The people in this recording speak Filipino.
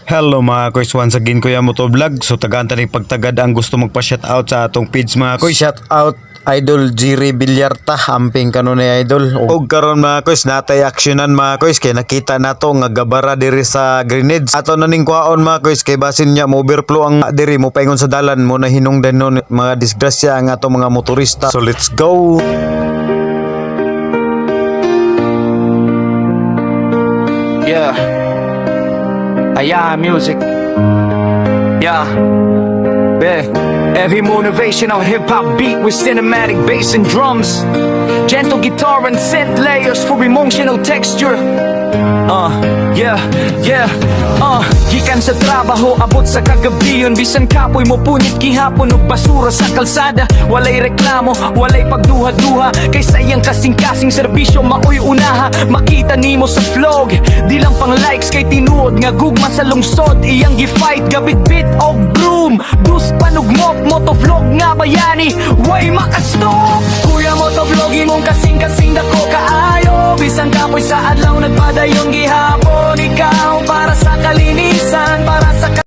Hello mga koys, once again Kuya Moto Vlog. So tagaan tani pagtagad ang gusto magpa-shoutout sa atong page mga koys. Shoutout Idol Jiri Bilyarta, amping kanon ni Idol. Og karon mga koys, natay aksyonan mga koys kay nakita nato nga gabara diri sa grenades. Ato na ning kuhaon mga koys kay basin niya mo overflow ang diri mo paingon sa dalan mo na hinungdan nun mga disgrasya ang ato mga motorista. So let's go. Yeah, music. Yeah, every motivational hip-hop beat with cinematic bass and drums, gentle guitar and synth layers for emotional texture. Gikan sa trabaho, abot sa kagabiyon, bisan kapoy mo punit gihapon og basura sa kalsada. Walay reklamo, walay pagduha-duha, kay sayang kasing-kasing serbisyo maoy unaha. Makita nimo sa vlog, di lang pang likes kay tinuod nga gugma sa lungsod. Iyang gifight gabit-bit og broom, dus panugmok motovlog nga bayani, way makastop. Kuya motovlog imong kasing-kasing dako kaayo, bisan kapoy sa adlaw nagpadayon gihapon. Ikaw para sa kalinisan, para sa